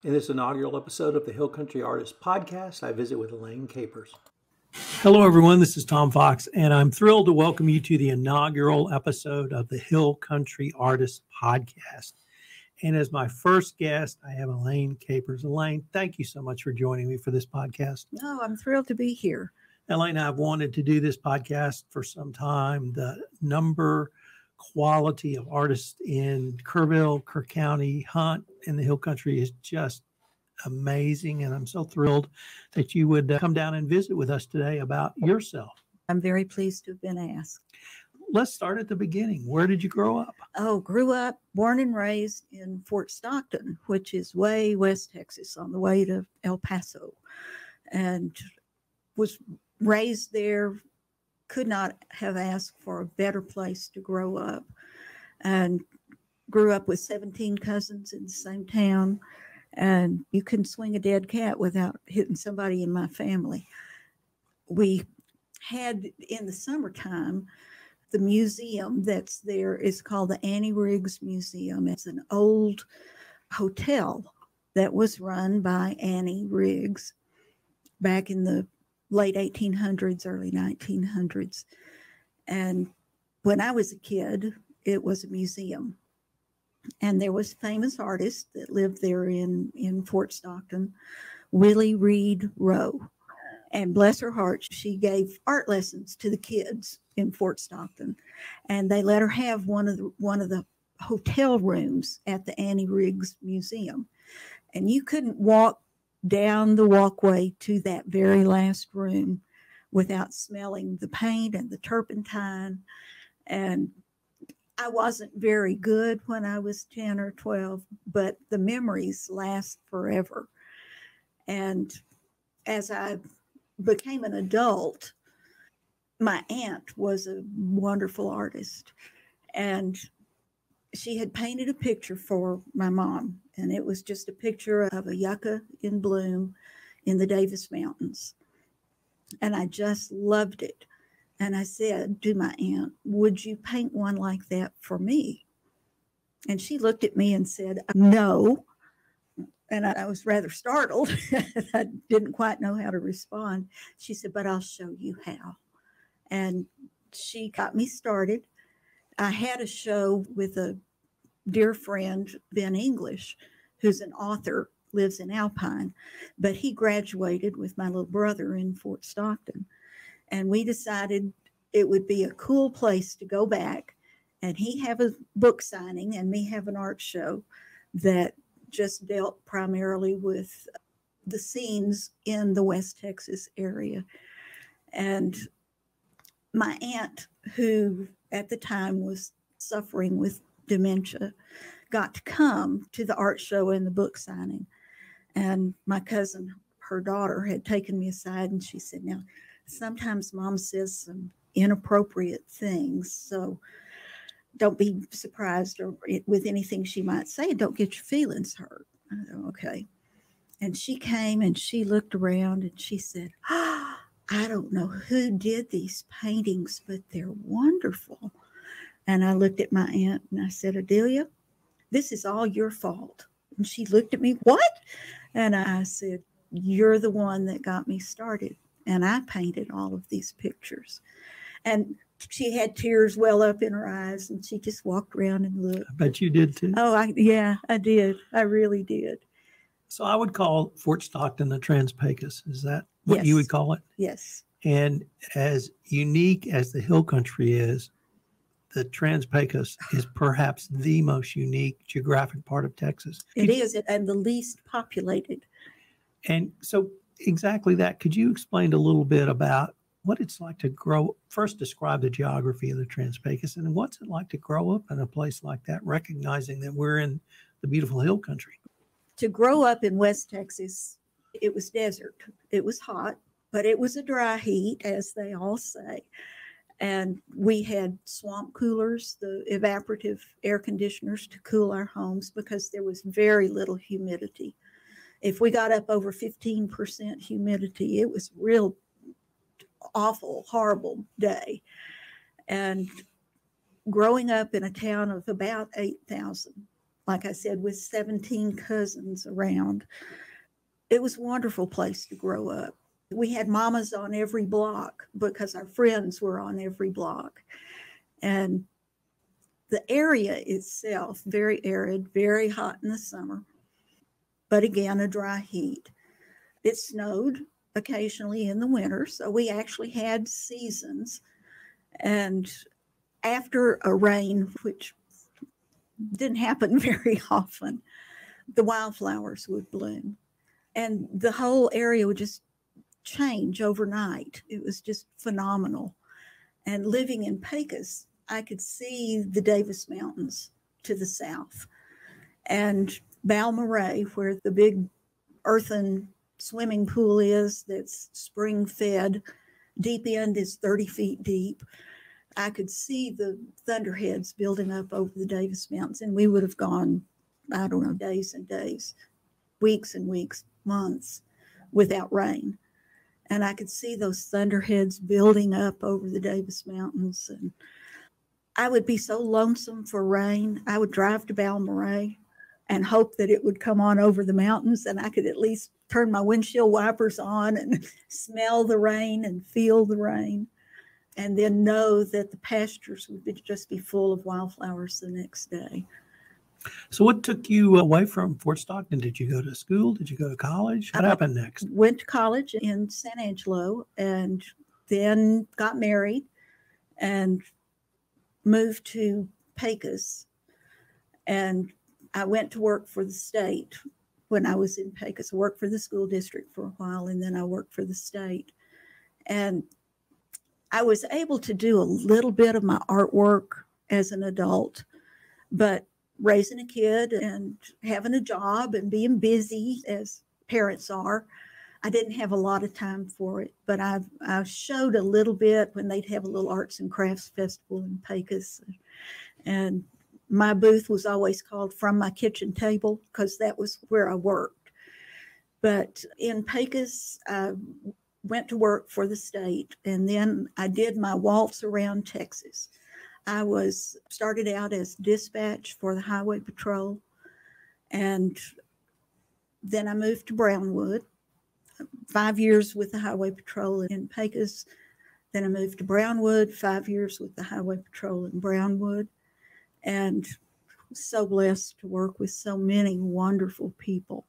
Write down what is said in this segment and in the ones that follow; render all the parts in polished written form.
In this inaugural episode of the Hill Country Artist Podcast, I visit with Elaine Capers. Hello, everyone. This is Tom Fox, and I'm thrilled to welcome you to the inaugural episode of the Hill Country Artist Podcast. And as my first guest, I have Elaine Capers. Elaine, thank you so much for joining me for this podcast. No, I'm thrilled to be here. Elaine, I've wanted to do this podcast for some time. The quality of artists in Kerrville, Kerr County, Hunt, in the Hill Country is just amazing. And I'm so thrilled that you would come down and visit with us today about yourself. I'm very pleased to have been asked. Let's start at the beginning. Where did you grow up? Grew up, born and raised in Fort Stockton, which is way West Texas on the way to El Paso, and was raised there. Could not have asked for a better place to grow up, and grew up with 17 cousins in the same town. And you couldn't swing a dead cat without hitting somebody in my family. We had, in the summertime, the museum that's there is called the Annie Riggs Museum. It's an old hotel that was run by Annie Riggs back in the late 1800s, early 1900s. And when I was a kid, it was a museum. And there was famous artists that lived there in Fort Stockton, Willie Reed Rowe. And bless her heart, she gave art lessons to the kids in Fort Stockton. And they let her have one of the hotel rooms at the Annie Riggs Museum. And you couldn't walk down the walkway to that very last room without smelling the paint and the turpentine. And I wasn't very good when I was 10 or 12, but the memories last forever. And as I became an adult, my aunt was a wonderful artist, and she had painted a picture for my mom, and it was just a picture of a yucca in bloom in the Davis Mountains. And I just loved it. And I said to my aunt, would you paint one like that for me? And she looked at me and said, no. And I was rather startled. I didn't quite know how to respond. She said, but I'll show you how. And she got me started. I had a show with a dear friend, Ben English, who's an author, lives in Alpine, but he graduated with my little brother in Fort Stockton. And we decided it would be a cool place to go back and he have a book signing and me have an art show that just dealt primarily with the scenes in the West Texas area. And my aunt, who at the time was suffering with dementia, got to come to the art show and the book signing. And my cousin, her daughter, had taken me aside and she said, now, sometimes Mom says some inappropriate things, so don't be surprised with anything she might say. Don't get your feelings hurt. I said, okay. And she came and she looked around and she said, I don't know who did these paintings, but they're wonderful. And I looked at my aunt and I said, Adelia, this is all your fault. And she looked at me, what? And I said, you're the one that got me started. And I painted all of these pictures. And she had tears well up in her eyes, and she just walked around and looked. I bet you did too. Oh, I did. I really did. So I would call Fort Stockton the Trans-Pecos. Is that what you would call it? Yes. And as unique as the Hill Country is, the Trans-Pecos is perhaps the most unique geographic part of Texas. It is, and the least populated. And so exactly that. Could you explain a little bit about what it's like to first describe the geography of the Trans-Pecos, and what's it like to grow up in a place like that, recognizing that we're in the beautiful Hill Country? To grow up in West Texas, it was desert. It was hot, but it was a dry heat, as they all say. And we had swamp coolers, the evaporative air conditioners to cool our homes because there was very little humidity. If we got up over 15% humidity, it was real awful, horrible day. And growing up in a town of about 8,000, like I said, with 17 cousins around. It was a wonderful place to grow up. We had mamas on every block because our friends were on every block. And the area itself, very arid, very hot in the summer, but again, a dry heat. It snowed occasionally in the winter, so we actually had seasons. And after a rain, which didn't happen very often, the wildflowers would bloom. And the whole area would just change overnight. It was just phenomenal. And living in Pecos, I could see the Davis Mountains to the south and Balmorhea, where the big earthen swimming pool is that's spring fed. Deep End is 30 feet deep. I could see the thunderheads building up over the Davis Mountains, and we would have gone, I don't know, days and days, weeks and weeks, months without rain. And I could see those thunderheads building up over the Davis Mountains. And I would be so lonesome for rain. I would drive to Balmorhea and hope that it would come on over the mountains and I could at least turn my windshield wipers on and smell the rain and feel the rain, and then know that the pastures would just be full of wildflowers the next day. So what took you away from Fort Stockton? Did you go to school? Did you go to college? What happened next? Went to college in San Angelo and then got married and moved to Pecos. And I went to work for the state when I was in Pecos. I worked for the school district for a while, and then I worked for the state. And I was able to do a little bit of my artwork as an adult, but raising a kid and having a job and being busy as parents are, I didn't have a lot of time for it. But I showed a little bit when they'd have a little arts and crafts festival in Pecos. And my booth was always called From My Kitchen Table because that was where I worked. But in Pecos, I went to work for the state, and then I did my waltz around Texas. I started out as dispatch for the Highway Patrol, and then I moved to Brownwood, 5 years with the Highway Patrol in Pecos. Then I moved to Brownwood, 5 years with the Highway Patrol in Brownwood, and so blessed to work with so many wonderful people.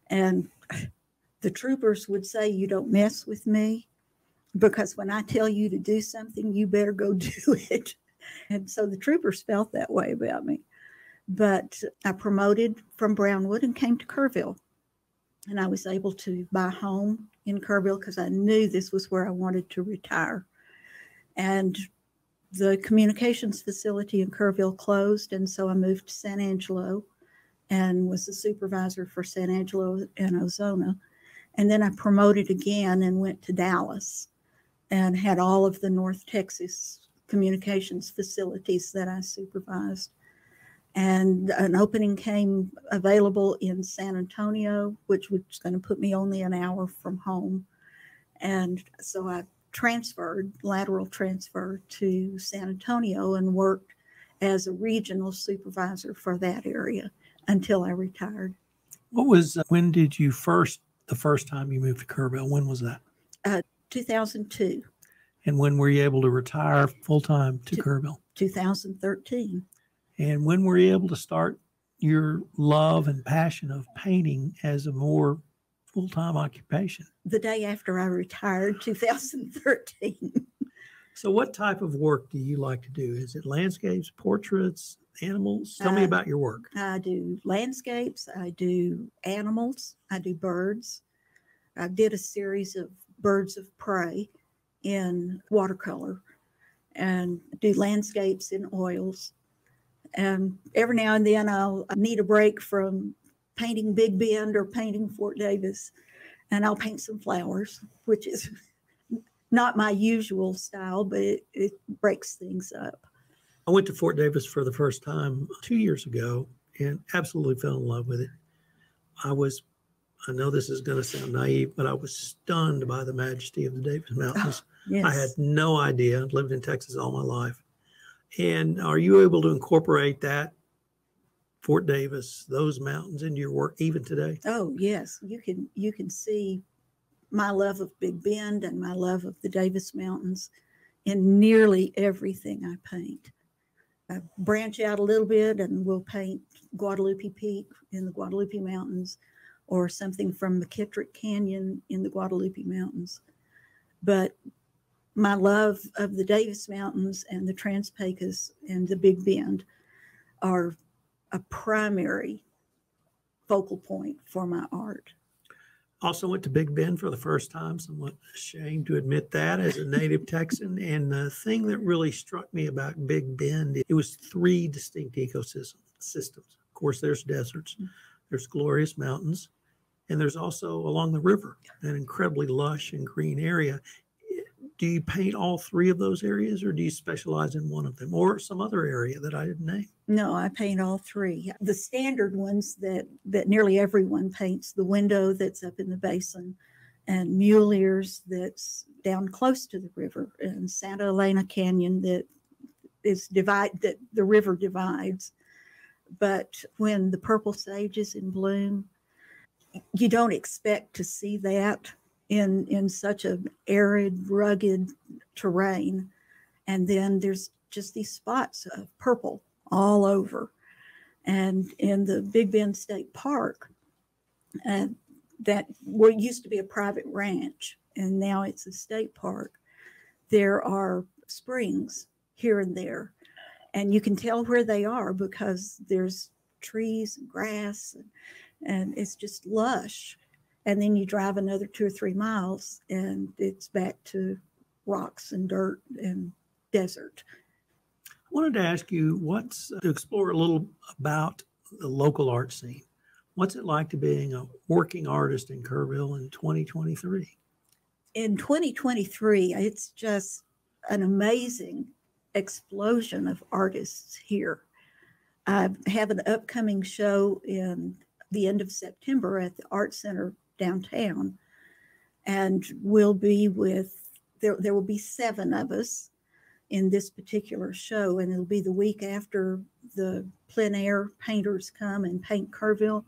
And the troopers would say, "You don't mess with me, because when I tell you to do something, you better go do it." And so the troopers felt that way about me. But I promoted from Brownwood and came to Kerrville. And I was able to buy a home in Kerrville because I knew this was where I wanted to retire. And the communications facility in Kerrville closed, and so I moved to San Angelo and was the supervisor for San Angelo and Ozona. And then I promoted again and went to Dallas and had all of the North Texas communications facilities that I supervised. And an opening came available in San Antonio, which was going to put me only an hour from home. And so I lateral transfer to San Antonio and worked as a regional supervisor for that area until I retired. When did you the first time you moved to Kerrville, when was that? 2002. And when were you able to retire full-time to Kerrville? 2013. And when were you able to start your love and passion of painting as a more full-time occupation? The day after I retired, 2013. So what type of work do you like to do? Is it landscapes, portraits, animals? Tell me about your work. I do landscapes. I do animals. I do birds. I did a series of birds of prey in watercolor and do landscapes in oils. And every now and then I'll need a break from painting Big Bend or painting Fort Davis, and I'll paint some flowers, which is not my usual style, but it breaks things up. I went to Fort Davis for the first time 2 years ago and absolutely fell in love with it. I know this is going to sound naive, but I was stunned by the majesty of the Davis Mountains. Yes. I had no idea. I've lived in Texas all my life. And are you able to incorporate that Fort Davis, those mountains into your work even today? Oh, yes. You can see my love of Big Bend and my love of the Davis Mountains in nearly everything I paint. I branch out a little bit and we'll paint Guadalupe Peak in the Guadalupe Mountains or something from McKittrick Canyon in the Guadalupe Mountains. But my love of the Davis Mountains and the Trans-Pecos and the Big Bend are a primary focal point for my art. Also went to Big Bend for the first time, somewhat ashamed to admit that as a native Texan. And the thing that really struck me about Big Bend, it was three distinct ecosystems. Of course, there's deserts, there's glorious mountains, and there's also along the river, an incredibly lush and green area. Do you paint all three of those areas, or do you specialize in one of them, or some other area that I didn't name? No, I paint all three. The standard ones that nearly everyone paints, the window that's up in the basin, and mule ears that's down close to the river, and Santa Elena Canyon that the river divides. But when the purple sage is in bloom, you don't expect to see that in such an arid, rugged terrain. And then there's just these spots of purple all over. And in the Big Bend State Park, that used to be a private ranch, and now it's a state park, there are springs here and there. And you can tell where they are because there's trees and grass, and it's just lush. And then you drive another 2 or 3 miles, and it's back to rocks and dirt and desert. I wanted to ask you to explore a little about the local art scene. What's it like to being a working artist in Kerrville in 2023? In 2023, it's just an amazing explosion of artists here. I have an upcoming show in the end of September at the Art Center downtown, and there will be 7 of us in this particular show, and it'll be the week after the plein air painters come and paint Kerrville.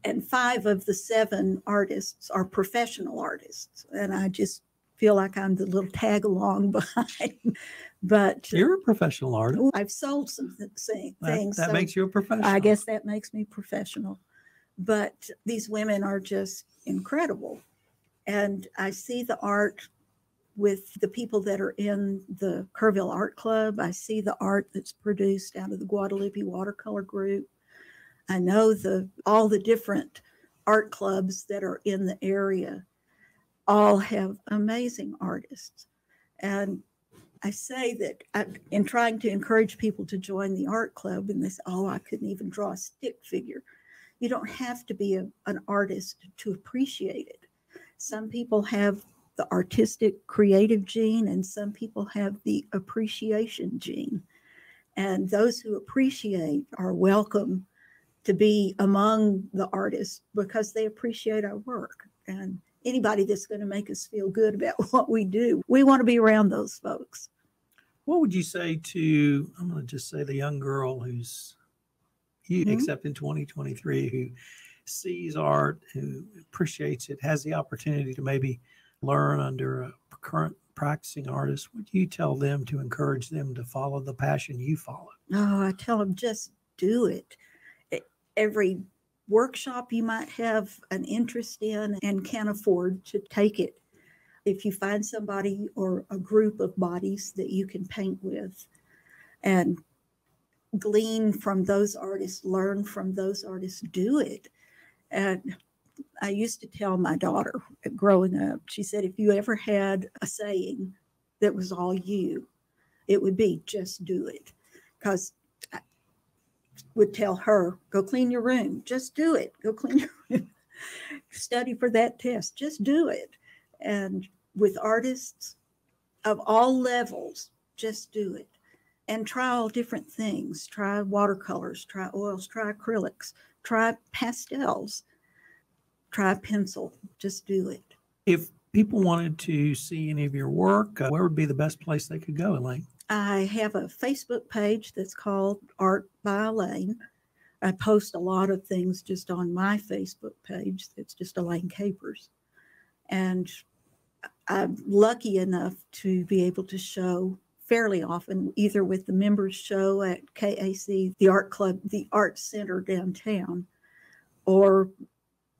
And 5 of the 7 artists are professional artists, and I just feel like I'm the little tag along behind. But you're a professional artist. I've sold some things. That makes you a professional. I guess that makes me professional. But these women are just incredible. And I see the art with the people that are in the Kerrville Art Club. I see the art that's produced out of the Guadalupe Watercolor Group. I know all the different art clubs that are in the area all have amazing artists. And I say that in trying to encourage people to join the art club, and they say, oh, I couldn't even draw a stick figure. You don't have to be an artist to appreciate it. Some people have the artistic creative gene, and some people have the appreciation gene. And those who appreciate are welcome to be among the artists because they appreciate our work. And anybody that's going to make us feel good about what we do, we want to be around those folks. What would you say to, I'm going to just say the young girl except in 2023, who sees art, who appreciates it, has the opportunity to maybe learn under a current practicing artist? What do you tell them to encourage them to follow the passion you follow? Oh, I tell them just do it. Every workshop you might have an interest in and can't afford to take it. If you find somebody or a group of bodies that you can paint with and glean from those artists, learn from those artists, do it. And I used to tell my daughter growing up, she said, if you ever had a saying that was all you, it would be just do it. Because I would tell her, go clean your room, just do it. Go clean your room. Study for that test, just do it. And with artists of all levels, just do it. And try all different things. Try watercolors, try oils, try acrylics, try pastels, try pencil. Just do it. If people wanted to see any of your work, where would be the best place they could go, Elaine? I have a Facebook page that's called Art by Elaine. I post a lot of things just on my Facebook page. It's just Elaine Capers. And I'm lucky enough to be able to show fairly often, either with the members show at KAC, the art club, the art center downtown, or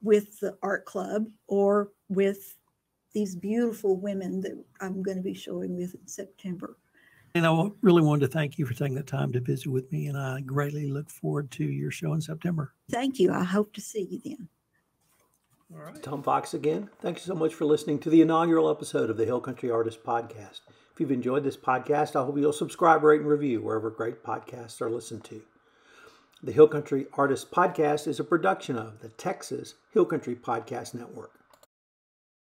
with the art club, or with these beautiful women that I'm going to be showing with in September. And I really wanted to thank you for taking the time to visit with me, and I greatly look forward to your show in September. Thank you. I hope to see you then. All right. Tom Fox again. Thank you so much for listening to the inaugural episode of the Hill Country Artist Podcast. If you've enjoyed this podcast, I hope you'll subscribe, rate, and review wherever great podcasts are listened to. The Hill Country Artist Podcast is a production of the Texas Hill Country Podcast Network.